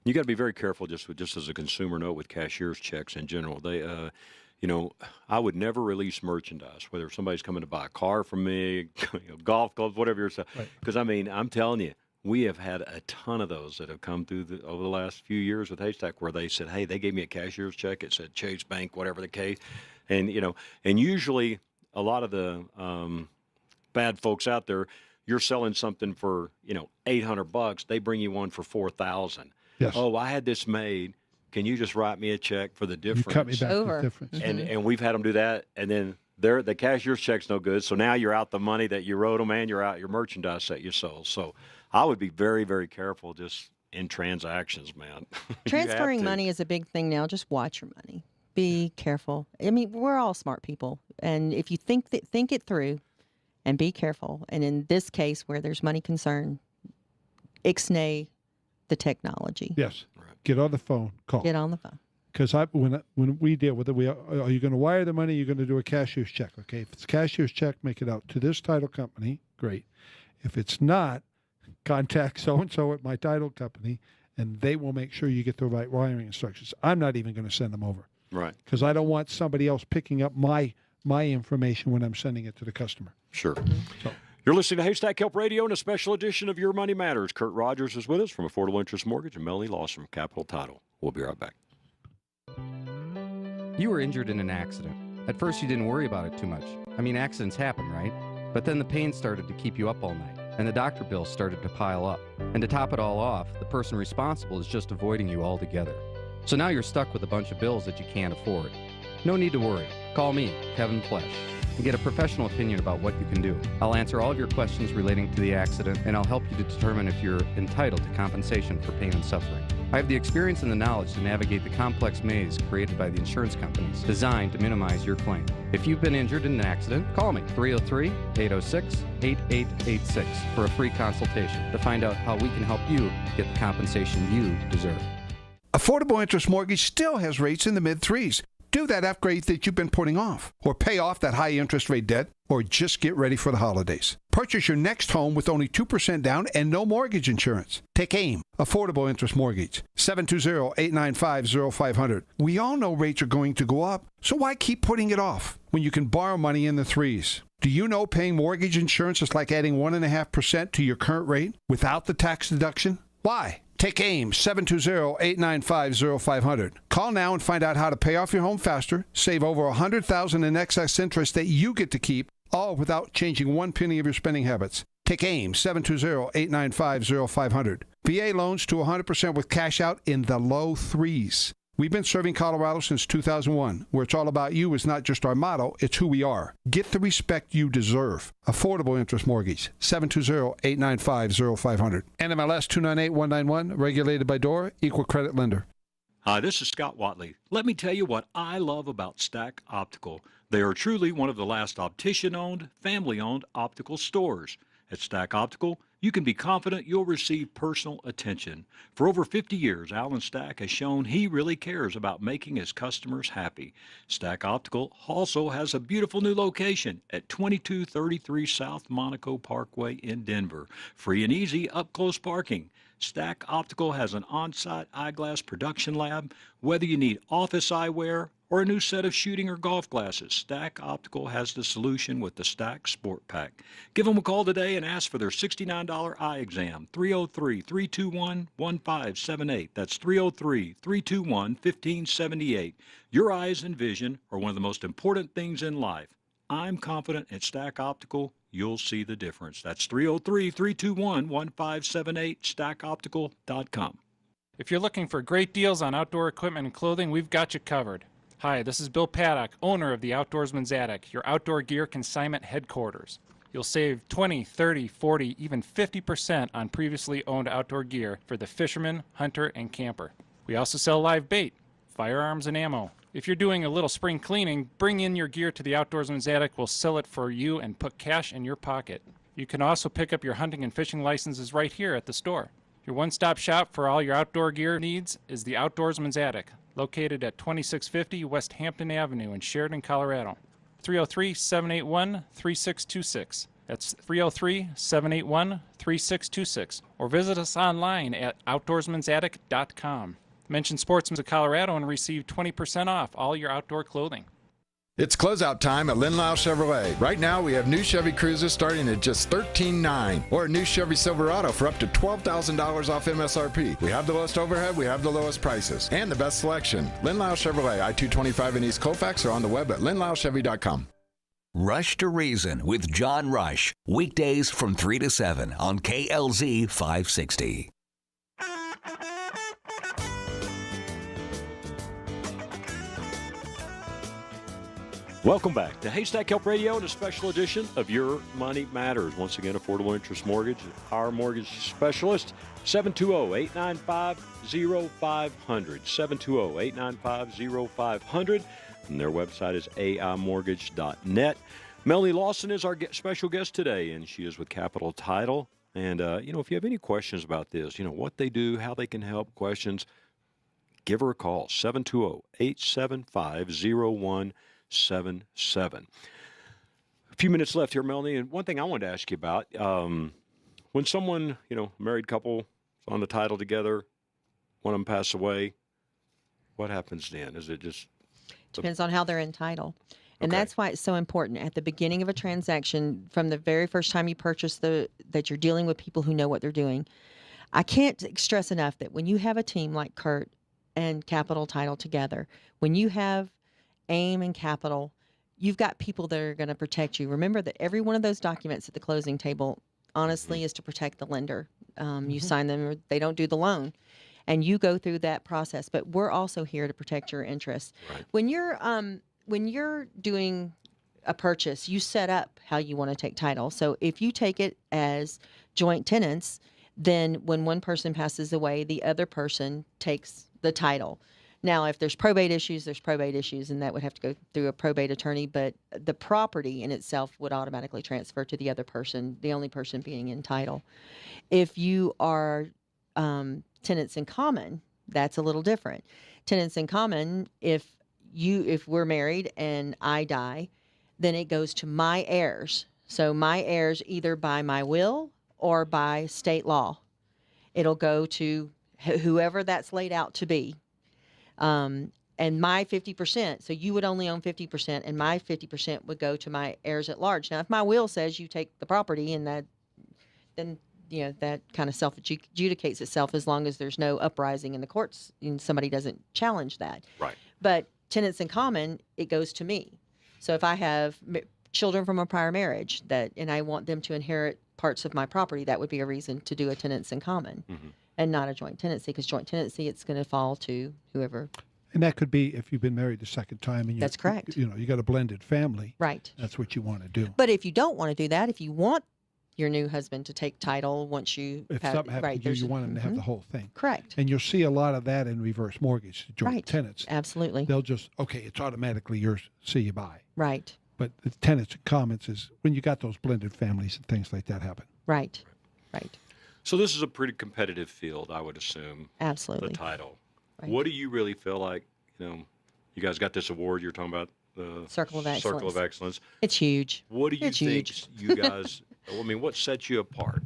You got to be very careful just as a consumer note with cashier's checks in general. They I would never release merchandise, whether somebody's coming to buy a car from me, golf gloves, whatever you're saying. Because, I'm telling you, we have had a ton of those that have come through over the last few years with Haystack where they said, hey, they gave me a cashier's check. It said Chase Bank, whatever the case. And, and usually a lot of the bad folks out there, you're selling something for, $800. They bring you one for $4,000. Yes. Oh, I had this made. Can you just write me a check for the difference? You cut me back the difference. And we've had them do that. And then the cashier's check's no good. So now you're out the money that you wrote them and you're out your merchandise that you sold. So I would be very, very careful just in transactions, man. Transferring money is a big thing now. Just watch your money. Be careful. I mean, we're all smart people. And if you think it through and be careful. And in this case where there's money concern, ixnay the technology. Yes. Get on the phone. Call. Get on the phone. Because when we deal with it, are you going to wire the money? You're going to do a cashier's check. Okay. If it's a cashier's check, make it out to this title company. Great. If it's not, contact so-and-so at my title company, and they will make sure you get the right wiring instructions. I'm not even going to send them over. Right. Because I don't want somebody else picking up my information when I'm sending it to the customer. Sure. So. You're listening to Haystack Help Radio and a special edition of Your Money Matters. Kurt Rogers is with us from Affordable Interest Mortgage and Melanie Lawson from Capital Title. We'll be right back. You were injured in an accident. At first, you didn't worry about it too much. I mean, accidents happen, right? But then the pain started to keep you up all night, and the doctor bills started to pile up. And to top it all off, the person responsible is just avoiding you altogether. So now you're stuck with a bunch of bills that you can't afford. No need to worry. Call me, Kevin Flesh, and get a professional opinion about what you can do. I'll answer all of your questions relating to the accident, and I'll help you to determine if you're entitled to compensation for pain and suffering. I have the experience and the knowledge to navigate the complex maze created by the insurance companies designed to minimize your claim. If you've been injured in an accident, call me, 303-806-8886 for a free consultation to find out how we can help you get the compensation you deserve. Affordable Interest Mortgage still has rates in the mid-threes. Do that upgrade that you've been putting off, or pay off that high interest rate debt, or just get ready for the holidays. Purchase your next home with only 2% down and no mortgage insurance. Take AIM, Affordable Interest Mortgage, 720-895-0500. We all know rates are going to go up, so why keep putting it off when you can borrow money in the threes? Do you know paying mortgage insurance is like adding 1.5% to your current rate without the tax deduction? Why? Take AIM, 720-895-0500. Call now and find out how to pay off your home faster, save over $100,000 in excess interest that you get to keep, all without changing one penny of your spending habits. Take AIM, 720-895-0500. VA loans to 100% with cash out in the low threes. We've been serving Colorado since 2001. Where it's all about you is not just our motto, it's who we are. Get the respect you deserve. Affordable Interest Mortgage, 720-895-0500. NMLS 298191, regulated by DORA, equal credit lender. Hi, this is Scott Watley. Let me tell you what I love about Stack Optical. They are truly one of the last optician-owned, family-owned optical stores. At Stack Optical, you can be confident you'll receive personal attention. For over 50 years, Alan Stack has shown he really cares about making his customers happy. Stack Optical also has a beautiful new location at 2233 South Monaco Parkway in Denver. Free and easy up-close parking. Stack Optical has an on-site eyeglass production lab. Whether you need office eyewear or a new set of shooting or golf glasses, Stack Optical has the solution with the Stack Sport Pack. Give them a call today and ask for their $69 eye exam, 303-321-1578. That's 303-321-1578. Your eyes and vision are one of the most important things in life. I'm confident at Stack Optical, you'll see the difference. That's 303-321-1578, stackoptical.com. If you're looking for great deals on outdoor equipment and clothing, we've got you covered. Hi, this is Bill Paddock, owner of the Outdoorsman's Attic, your outdoor gear consignment headquarters. You'll save 20, 30, 40, even 50% on previously owned outdoor gear for the fisherman, hunter, and camper. We also sell live bait, firearms, and ammo. If you're doing a little spring cleaning, bring in your gear to the Outdoorsman's Attic. We'll sell it for you and put cash in your pocket. You can also pick up your hunting and fishing licenses right here at the store. Your one-stop shop for all your outdoor gear needs is the Outdoorsman's Attic, located at 2650 West Hampton Avenue in Sheridan, Colorado. 303-781-3626. That's 303-781-3626. Or visit us online at outdoorsmansattic.com. Mention Sportsman's of Colorado and receive 20% off all your outdoor clothing. It's closeout time at Linlau Chevrolet. Right now, we have new Chevy Cruises starting at just $13,900, or a new Chevy Silverado for up to $12,000 off MSRP. We have the lowest overhead, we have the lowest prices, and the best selection. Linlau Chevrolet, I-225 in East Colfax, or on the web at linlauchevy.com. Rush to Reason with John Rush. Weekdays from 3 to 7 on KLZ 560. Welcome back to Haystack Help Radio and a special edition of Your Money Matters. Once again, Affordable Interest Mortgage, our mortgage specialist, 720-895-0500, 720-895-0500, and their website is aimortgage.net. Melanie Lawson is our special guest today, and she is with Capital Title. And, if you have any questions about this, what they do, how they can help, questions, give her a call, 720-875-0177. A few minutes left here, Melanie, and one thing I wanted to ask you about, when someone, a married couple is on the title together, one of them passes away, what happens then? Is it just... Depends on how they're entitled. And that's why it's so important at the beginning of a transaction, from the very first time you purchase that you're dealing with people who know what they're doing. I can't stress enough that when you have a team like Kurt and Capital Title together, when you have AIM and Capital, you've got people that are going to protect you. Remember that every one of those documents at the closing table, honestly, is to protect the lender. You sign them, or they don't do the loan, and you go through that process. But we're also here to protect your interests. Right. When you're doing a purchase, you set up how you want to take title. So if you take it as joint tenants, then when one person passes away, the other person takes the title. Now, if there's probate issues, and that would have to go through a probate attorney, but the property in itself would automatically transfer to the other person, the only person being in title. If you are tenants in common, that's a little different. Tenants in common, if we're married and I die, then it goes to my heirs. So my heirs, either by my will or by state law. It'll go to whoever that's laid out to be. And my 50%, so you would only own 50%, and my 50% would go to my heirs at large. Now, if my will says you take the property, and then that kind of self-adjudicates itself, as long as there's no uprising in the courts and somebody doesn't challenge that. Right. But tenants in common, it goes to me. So if I have children from a prior marriage and I want them to inherit parts of my property, that would be a reason to do a tenants in common. Mm-hmm. And not a joint tenancy, because joint tenancy, it's going to fall to whoever. And that could be if you've been married the second time. And that's correct. You got a blended family. Right. That's what you want to do. But if you don't want to do that, if you want your new husband to take title once you if something happens to you want him to have the whole thing. Correct. And you'll see a lot of that in reverse mortgage, joint tenants. Absolutely. They'll just, it's automatically yours, see you buy. Right. But the tenants and commons is when you got those blended families and things like that happen. Right. So this is a pretty competitive field, I would assume. Absolutely. The title. Right. What do you really feel like, you guys got this award you're talking about, the Circle of Excellence. It's huge. What do you think you guys, what sets you apart?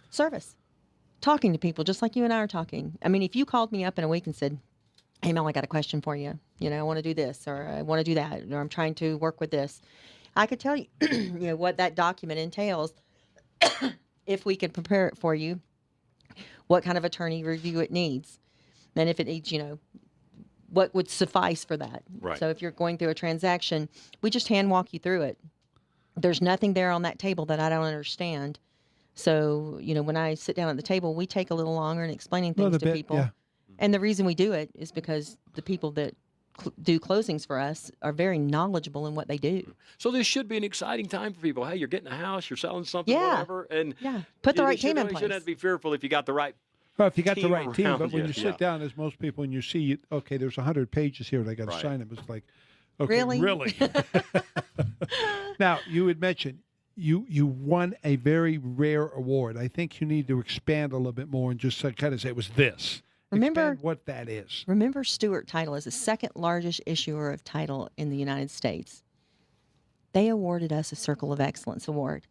Service. Talking to people just like you and I are talking. If you called me up in a week and said, hey, Mel, I got a question for you. I want to do this, or I want to do that, or I'm trying to work with this. I could tell you, what that document entails. If we could prepare it for you, what kind of attorney review it needs, and if it needs, what would suffice for that. Right. So if you're going through a transaction, we just hand walk you through it. There's nothing there on that table that I don't understand. So, when I sit down at the table, we take a little longer in explaining things to people. Yeah. And the reason we do it is because the people that do closings for us are very knowledgeable in what they do. So this should be an exciting time for people. Hey, you're getting a house, you're selling something, whatever. And put the right team in place. You shouldn't have to be fearful if you got the right Well, if you got the right team, but when you. you sit down, as most people, and you see, there's 100 pages here, and I got to sign them. It's like, okay, really? Now, you had mentioned you won a very rare award. I think you need to expand a little bit more and just kind of say it was this. Remember what that is. Remember, Stewart Title is the second largest issuer of title in the United States. They awarded us a Circle of Excellence Award.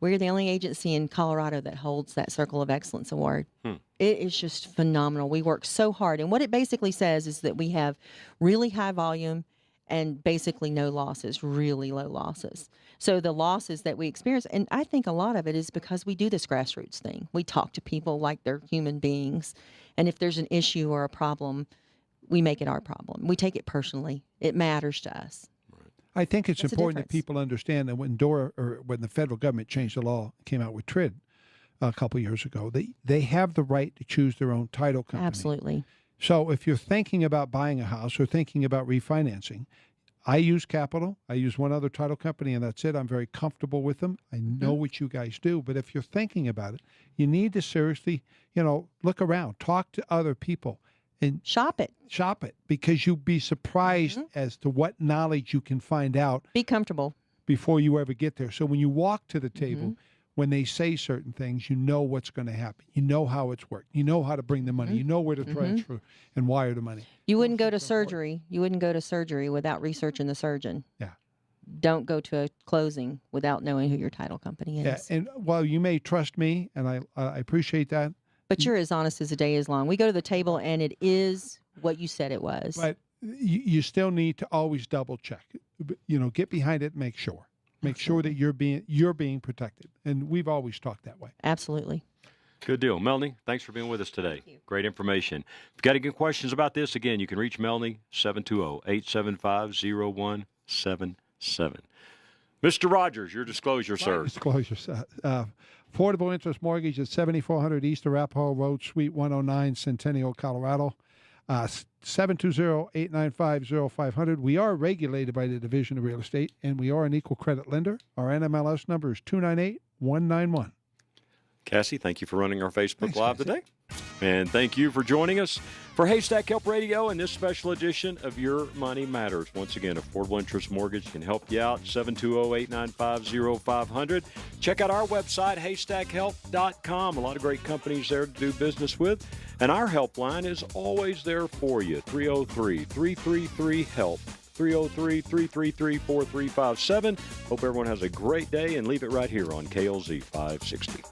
We're the only agency in Colorado that holds that Circle of Excellence Award. It is just phenomenal. We work so hard. And what it basically says is that we have really high volume and basically no losses, really low losses. So the losses that we experience, and I think a lot of it is because we do this grassroots thing. We talk to people like they're human beings. And if there's an issue or a problem, we make it our problem. We take it personally. It matters to us. I think it's That's the important that difference. people understand that when when the federal government changed the law, came out with TRID a couple of years ago, they have the right to choose their own title company. Absolutely. So if you're thinking about buying a house or thinking about refinancing, I use Capital. I use one other title company, and that's it. I'm very comfortable with them. I know what you guys do. But if you're thinking about it, you need to seriously, look around, talk to other people, and shop it. Shop it, because you'll be surprised as to what knowledge you can find out. Be comfortable before you ever get there. So when you walk to the table, when they say certain things, you know what's going to happen. You know how it's worked. You know how to bring the money. You know where to transfer and wire the money. You wouldn't go to surgery. You wouldn't go to surgery without researching the surgeon. Yeah. Don't go to a closing without knowing who your title company is. Yeah, and while you may trust me, and I appreciate that. But you're as honest as the day is long. We go to the table, and it is what you said it was. But you still need to always double check. Get behind it and make sure. Make sure that you're being protected. And we've always talked that way. Absolutely. Good deal. Melanie, thanks for being with us today. Great information. If you've got any questions about this, again, you can reach Melanie, 720-875-0177. Mr. Rogers, your disclosure, sir. Disclosure, affordable interest mortgage at 7400 East Arapahoe Road, Suite 109, Centennial, Colorado. 720-895-0500. We are regulated by the Division of Real Estate, and we are an equal credit lender. Our NMLS number is 298191. Cassie, thank you for running our Facebook Live today. And thank you for joining us for Haystack Help Radio and this special edition of Your Money Matters. Once again, Affordable Interest Mortgage can help you out, 720-895-0500. Check out our website, haystackhelp.com. A lot of great companies there to do business with. And our helpline is always there for you, 303-333-HELP. 303-333-4357. Hope everyone has a great day, and leave it right here on KLZ 560.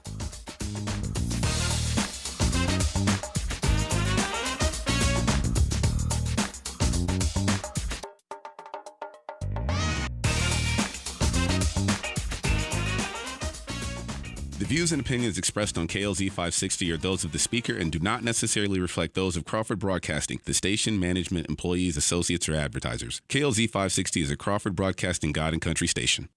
The views and opinions expressed on KLZ 560 are those of the speaker and do not necessarily reflect those of Crawford Broadcasting, the station, management, employees, associates, or advertisers. KLZ 560 is a Crawford Broadcasting God and Country station.